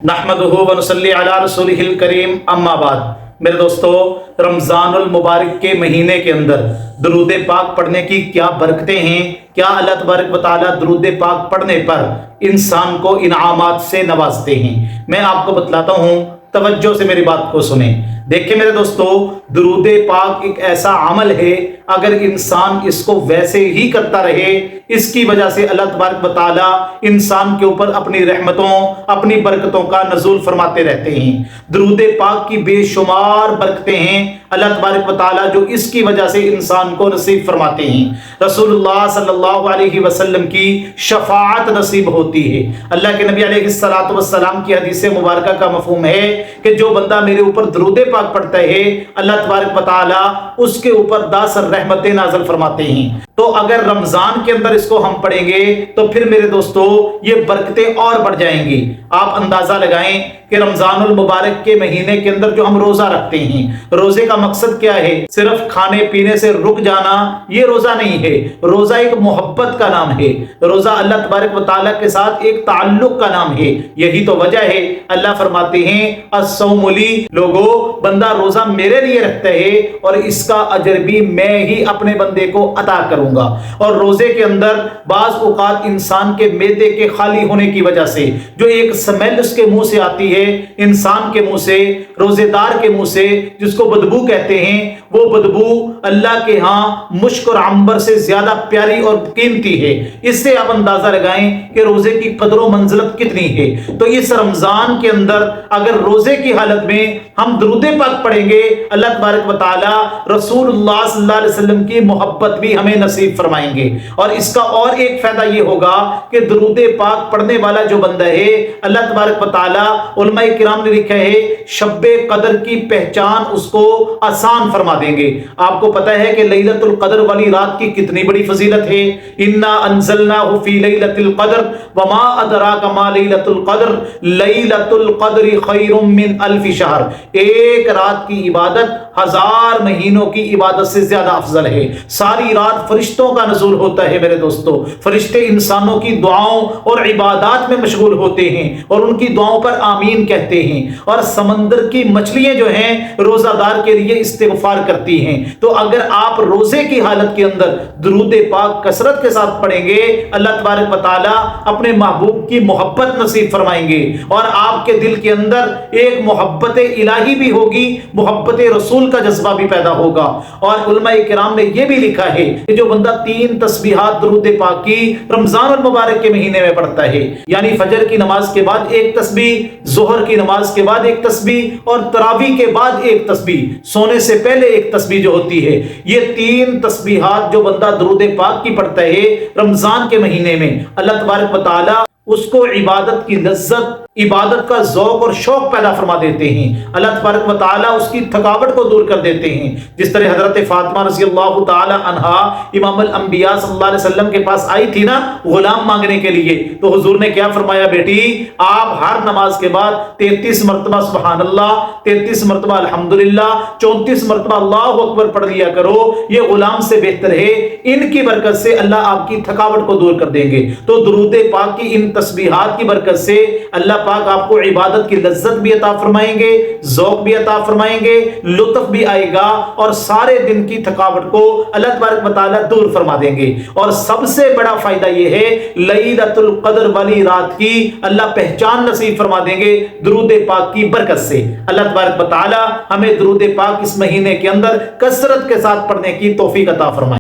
नहमदुहु व नसल्ली अला रसूलिहिल करीम अम्मा बाद। मेरे दोस्तों, रमज़ानुल मुबारक के महीने के अंदर दरूद पाक पढ़ने की क्या बरकतें हैं। क्या अल्लाह तबारक व तआला दरूद पाक पढ़ने पर इंसान को इनामात से नवाजते हैं। मैं आपको बतलाता हूँ, तवज्जो से मेरी बात को सुने। देखिए मेरे दोस्तों, दरूद पाक एक ऐसा अमल है, अगर इंसान इसको वैसे ही करता रहे, इसकी वजह से अल्लाह तबारक व तआला इंसान के ऊपर अपनी रहमतों, अपनी बरकतों का नज़ूल फरमाते रहते हैं। दरूद पाक की बेशुमार बरकतें हैं अल्लाह तबारक व तआला जो इसकी वजह से इंसान को नसीब फरमाते हैं। रसूलुल्लाह सल्लल्लाहु अलैहि वसल्लम की शफाअत नसीब होती है। अल्लाह के नबी अलैहिस्सलातु वस्सलाम की हदीस मुबारका का मफहूम है कि जो बंदा मेरे ऊपर दरूद पाक पढ़ता है, अल्लाह तबारक व तआला उसके ऊपर 10 रहमतें नाज़िल फरमाते हैं। तो अगर रमजान के अंदर इसको हम पढ़ेंगे तो फिर मेरे दोस्तों ये बरकतें और बढ़ जाएंगी। आप अंदाजा लगाएं कि रमजानुल मुबारक के महीने के अंदर जो हम रोजा रखते हैं, रोजे का मकसद क्या है? सिर्फ खाने पीने से रुक जाना ये रोजा नहीं है। रोजा एक मोहब्बत का नाम है। रोजा अल्लाह तबारक व तआला के साथ एक ताल्लुक का नाम है। यही तो वजह है अल्लाह फरमाते हैं अस्सौमु ली, लोगो बंदा रोजा मेरे लिए रखता है और इसका अजर भी मैं ही अपने बंदे को अता करूंगा। और रोजे के अंदर बाज औकात इंसान के मैदे के खाली होने की वजह से जो एक स्मेल उसके मुंह से आती है, इंसान के मुंह से, रोजेदार के मुंह से, जिसको बदबू कहते हैं, वो बदबू अल्लाह के यहाँ मुश्क और अंबर से ज्यादा प्यारी और कीमती है। इससे आप अंदाजा लगाएं कि रोजे की कदर और मंजिलत कितनी है। तो इस रमजान के अंदर अगर रोजे की हालत में हम दरूद पाक पढ़ेंगे, अल्लाह तबारक व तआला रसूलुल्लाह सल्लल्लाहु अलैहि वसल्लम की मोहब्बत भी हमें नसीब फरमाएंगे। और इसका और एक फायदा ये होगा कि दरूद पाक पढ़ने वाला जो बंदा है, अल्लाह तबारक व तआला, उलमाए किराम ने लिखा है, शब्बे कदर की पहचान उसको आसान फरमा देंगे। आपको पता है कि लैलतुल कदर वाली रात की कितनी बड़ी फजीलत है। इन्ना अंज़लनाहु फी लैलतिल कदर वमा अदराका मा लैलतुल कदर लैलतुल कद्रि खैरुम मिन अल्फि शहर। एक रात की इबादत 1000 महीनों की इबादत से ज्यादा अफजल है। सारी रात फरिश्तों का नज़ूल होता है मेरे दोस्तों। फरिश्ते इंसानों की दुआओं और इबादत में मशगूल होते हैं और उनकी दुआओं पर आमीन कहते हैं। और समंदर की मछलियां जो हैं रोजादार के लिए इस्तिगफार करती हैं। तो अगर आप रोजे की हालत के अंदर दरूद पाक कसरत के साथ पढ़ेंगे, अल्लाह तबारक व तआला अपने महबूब की मोहब्बत नसीब फरमाएंगे और आपके दिल के अंदर एक मोहब्बत इलाही भी होगी, मोहब्बत रसूल का जज्बा भी पैदा होगा। और उलमाए किराम ने यह भी लिखा है कि जो बंदा 3 तस्बीहात दरूद पाक की रमजान मुबारक के महीने में पढ़ता है, यानी फजर की नमाज के बाद एक तस्बीह, जोहर की नमाज के बाद एक तस्बीह और तरावी के बाद एक तस्बीह, सोने से पहले एक तस्बीह जो होती है, ये 3 तस्बीहात जो बंदा दरूद पाक की पढ़ता है रमजान के महीने में, अल्लाह तबारक व तआला उसको इबादत की लज्जत, इबादत का ज़ौक़ और शौक़ पैदा फरमा देते हैं। अल्लाह तबारक व तआला उसकी थकावट को दूर कर देते हैं। जिस तरह हज़रत फ़ातिमा रज़ियल्लाहु तआला अन्हा इमामुल अंबिया सल्लल्लाहु अलैहि वसल्लम के पास आई थी ना गुलाम मांगने के लिए, तो हुजूर ने क्या फरमाया, बेटी आप हर नमाज के बाद 33 मरतबा सुबहान अल्लाह, 33 मरतबा अल्हम्दुलिल्लाह, 34 मरतबा अल्लाहु अकबर पढ़ लिया करो। ये गुलाम से बेहतर है। इनकी बरकत से अल्लाह आपकी थकावट को दूर कर देंगे। तो दरूद पाक की इन तस्बीहात की बरकत से अल्लाह पाक आपको इबादत की लज्जत भी अता फरमाएंगे, ज़ौक़ भी अता फरमाएंगे, लुत्फ़ भी आएगा और सारे दिन की थकावट को अल्लाह तबारक व तआला दूर फरमा देंगे। और सबसे बड़ा फायदा यह है, लैलतुल कद्र वाली रात की अल्लाह पहचान नसीब फरमा देंगे दरूद पाक की बरकत से। अल्लाह तबारक व तआला हमें दरूद पाक इस महीने के अंदर कसरत के साथ पढ़ने की तौफीक अता फरमाए।